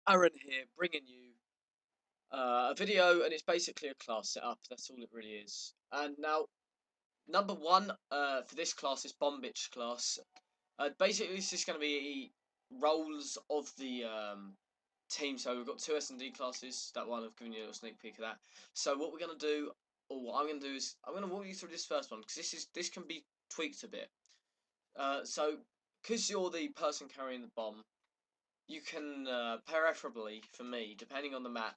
Aaron here, bringing you a video, and it's basically a class setup. That's all it really is. And now, number one for this class is Bomb Bitch class. Basically, this is going to be roles of the team. So we've got two S&D classes. That one I've given you a little sneak peek of that. So what we're going to do, or what I'm going to do, is I'm going to walk you through this first one because this can be tweaked a bit. So because you're the person carrying the bomb, you can, preferably, for me, depending on the map,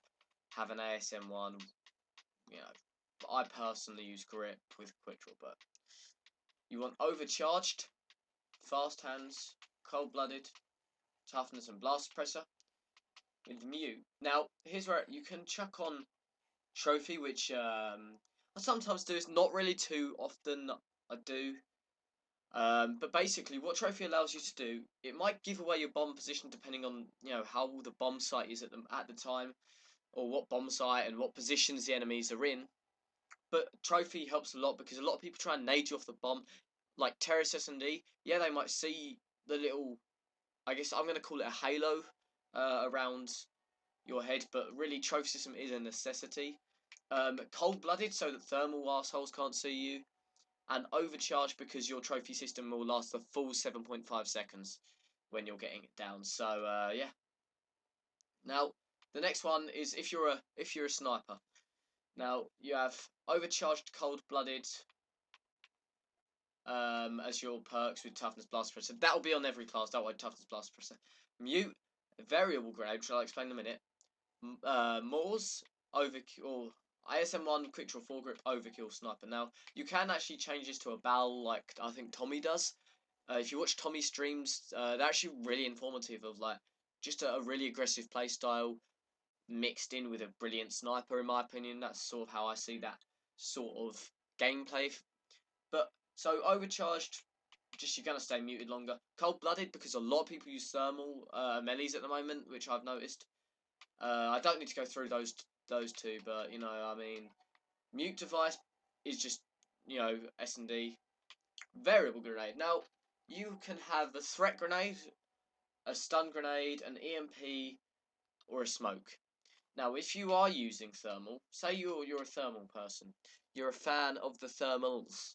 have an ASM1. You know, I personally use grip with quick draw, but you want overcharged, fast hands, cold blooded, toughness, and blast suppressor with mute. Now, here's where you can chuck on trophy, which I sometimes do. It's not really too often I do. But basically, what trophy allows you to do, it might give away your bomb position depending on how the bomb site is at the time, or what bomb site and what positions the enemies are in. But trophy helps a lot because a lot of people try and nade you off the bomb, like terrorist S&D. Yeah, they might see the little, I guess I'm gonna call it a halo around your head, but really trophy system is a necessity. Cold blooded so that thermal assholes can't see you, and overcharged because your trophy system will last the full 7.5 seconds when you're getting it down. So yeah. Now the next one is if you're a sniper. Now you have overcharged, cold-blooded as your perks with toughness, blast suppressor. That will be on every class. That way, toughness, blast suppressor. Mute, variable grenade, which I'll explain in a minute. Moors, overkill. ISM1 quick draw foregrip overkill sniper. Now you can actually change this to a bal like I think Tommy does. If you watch Tommy's streams, they're actually really informative of like just a really aggressive playstyle mixed in with a brilliant sniper. In my opinion, that's sort of how I see that sort of gameplay. But so overcharged, just you're gonna stay muted longer. Cold blooded because a lot of people use thermal melees at the moment, which I've noticed. I don't need to go through those two, but I mean, mute device is just S&D. Variable grenade. Now you can have a threat grenade, a stun grenade, an EMP, or a smoke. Now, if you are using thermal, say you're a thermal person, you're a fan of the thermals,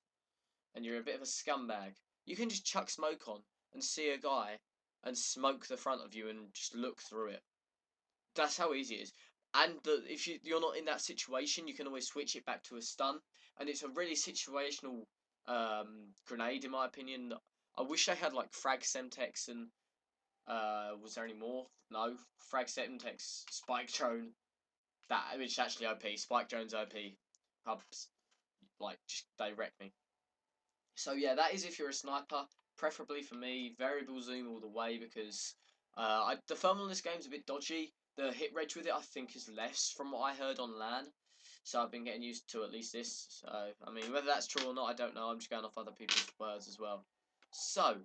and you're a bit of a scumbag, you can just chuck smoke on and see a guy and smoke the front of you and just look through it. That's how easy it is. And if you're not in that situation, you can always switch it back to a stun, and it's a really situational grenade, in my opinion. I wish they had like frag semtex and was there any more? No, frag semtex, spike drone. That which is actually OP. Spike drone's OP. Hubs like just direct me. So yeah, that is if you're a sniper. Preferably for me, variable zoom all the way because the thermal in this game's a bit dodgy. The hit reg with it, I think, is less from what I heard on LAN. So I've been getting used to at least this. So I mean, whether that's true or not, I don't know. I'm just going off other people's words as well. So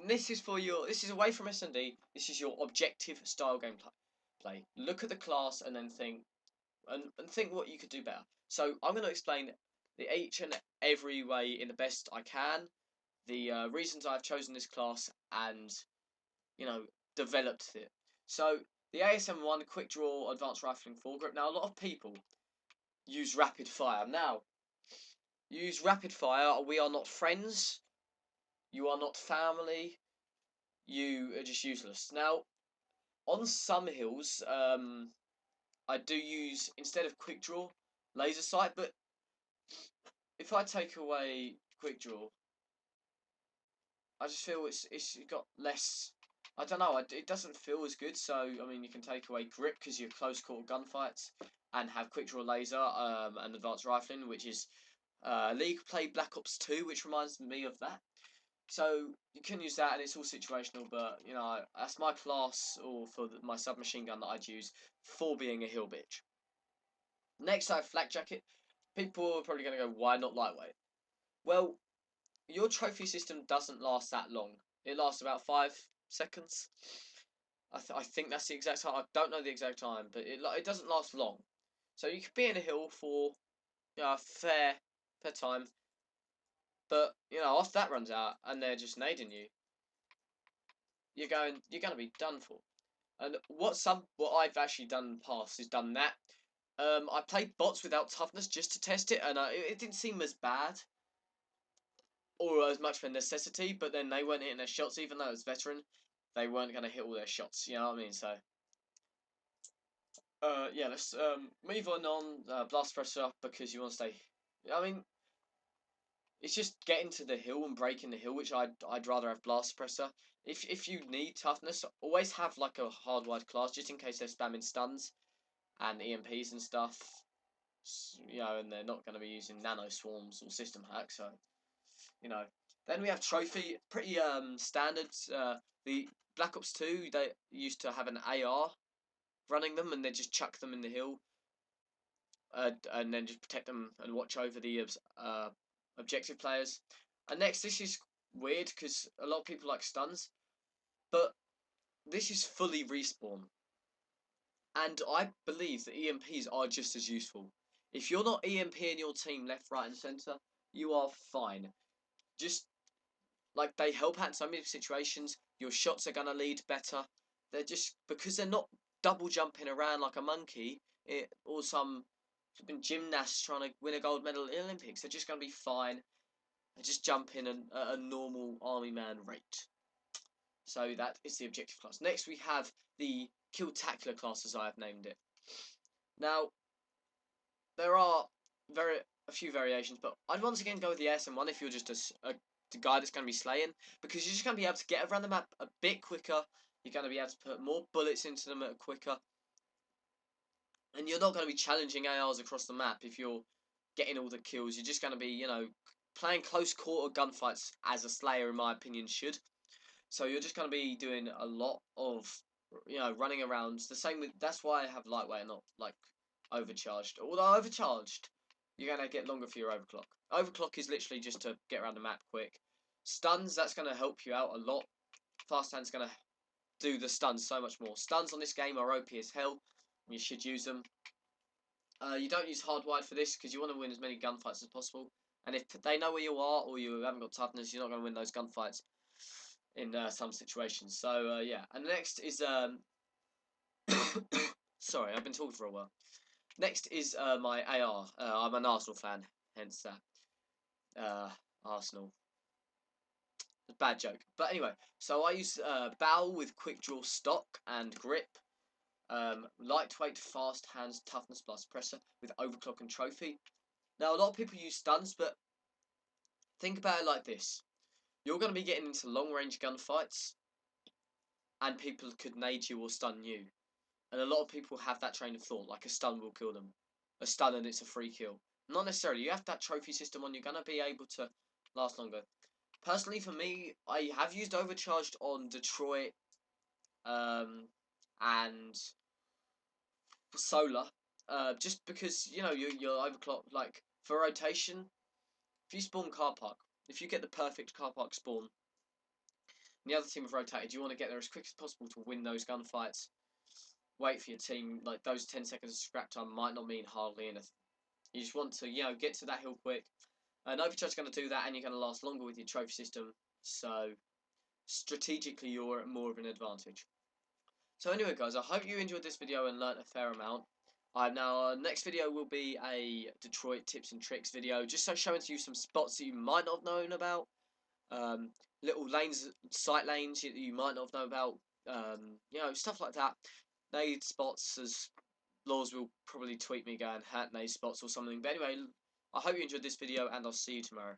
this is for your. This is away from S&D. This is your objective style gameplay. Look at the class and then think and think what you could do better. So I'm going to explain each and every way in the best I can, the reasons I've chosen this class, and developed it. So the ASM1 quick draw advanced rifling foregrip. Now a lot of people use rapid fire. Now use rapid fire. We are not friends. You are not family. You are just useless. Now on some hills, I do use instead of quick draw laser sight, but if I take away quick draw, I just feel it's got less. I don't know. It doesn't feel as good. So I mean, you can take away grip because you're close quarter gunfights, and have quick draw laser and advanced rifling, which is League play Black Ops 2, which reminds me of that. So you can use that, and it's all situational. But that's my class, or for my submachine gun that I'd use for being a hill bitch. Next, I have flak jacket. People are probably going to go, why not lightweight? Well, your trophy system doesn't last that long. It lasts about 5 seconds. I think that's the exact time. I don't know the exact time, but it doesn't last long. So you could be in a hill for a fair time, but after that runs out and they're just nading you, you're going to be done for. And what I've actually done in the past is done that. I played bots without toughness just to test it, and it didn't seem as bad or as much of a necessity. But then they weren't hitting their shots, even though it was veteran. They weren't going to hit all their shots. You know what I mean? So, yeah, let's move on. Blast pressure up because you want to stay. I mean, it's just getting to the hill and breaking the hill, which I'd rather have blast suppressor. If you need toughness, always have like a hardwired class just in case they're spamming stuns and EMPs and stuff. You know, and they're not going to be using nano swarms or system hacks. So you know, then we have trophy, pretty standard. The Black Ops 2 they used to have an AR running them, and they just chuck them in the hill, and then just protect them and watch over the objective players. And next, this is weird because a lot of people like stuns, but this is fully respawn. And I believe that EMPs are just as useful. If you're not EMPing your team left, right, and centre, you are fine. Just like they help out in so many situations, your shots are gonna lead better. They're just because they're not double jumping around like a monkey, or some gymnasts trying to win a gold medal at the Olympics. They're just gonna be fine. They're just jumping at a normal army man rate. So that is the objective class. Next we have the Killtacular class, as I have named it. Now there are a few variations, but I'd once again go with the ASM1 if you're just a guy that's going to be slaying, because you're just going to be able to get around the map a bit quicker. You're going to be able to put more bullets into them quicker, and you're not going to be challenging ARs across the map if you're getting all the kills. You're just going to be, you know, playing close quarter gunfights as a slayer, in my opinion, should. So you're just going to be doing a lot of, you know, running around. The same with, that's why I have lightweight and not like overcharged. Although overcharged, you're going to get longer for your overclock. Overclock is literally just to get around the map quick. Stuns, that's going to help you out a lot. Fast hand's going to do the stuns so much more. Stuns on this game are OP as hell. You should use them. You don't use hardwired for this because you want to win as many gunfights as possible. And if they know where you are or you haven't got toughness, you're not going to win those gunfights in some situations. So yeah, and next is sorry, I've been talking for a while. Next is my AR. I'm an Arsenal fan, hence that. Arsenal. Bad joke. But anyway, so I use Bow with quick draw stock and grip. Lightweight, fast hands, toughness, blast suppressor with overclock and trophy. Now, a lot of people use stuns, but think about it like this. You're going to be getting into long range gunfights, and people could nade you or stun you. And a lot of people have that train of thought, like a stun will kill them. A stun and it's a free kill. Not necessarily. You have that trophy system on, you're going to be able to last longer. Personally, for me, I have used Overcharged on Detroit and Solar. Just because, you know, you're overclocked. Like, for rotation, if you spawn car park, if you get the perfect car park spawn, and the other team have rotated, you want to get there as quick as possible to win those gunfights. Wait for your team, like those 10 seconds of scrap time might not mean hardly anything. You just want to, you know, get to that hill quick. And Overcharge's going to do that, and you're going to last longer with your trophy system. So, strategically, you're at more of an advantage. So anyway, guys, I hope you enjoyed this video and learnt a fair amount. Now, next video will be a Detroit tips and tricks video, just so showing to you some spots that you might not have known about. Little lanes, sight lanes that you might not have known about. You know, stuff like that. Nade spots, as Laws will probably tweet me going, hat nade spots or something. But anyway, I hope you enjoyed this video, and I'll see you tomorrow.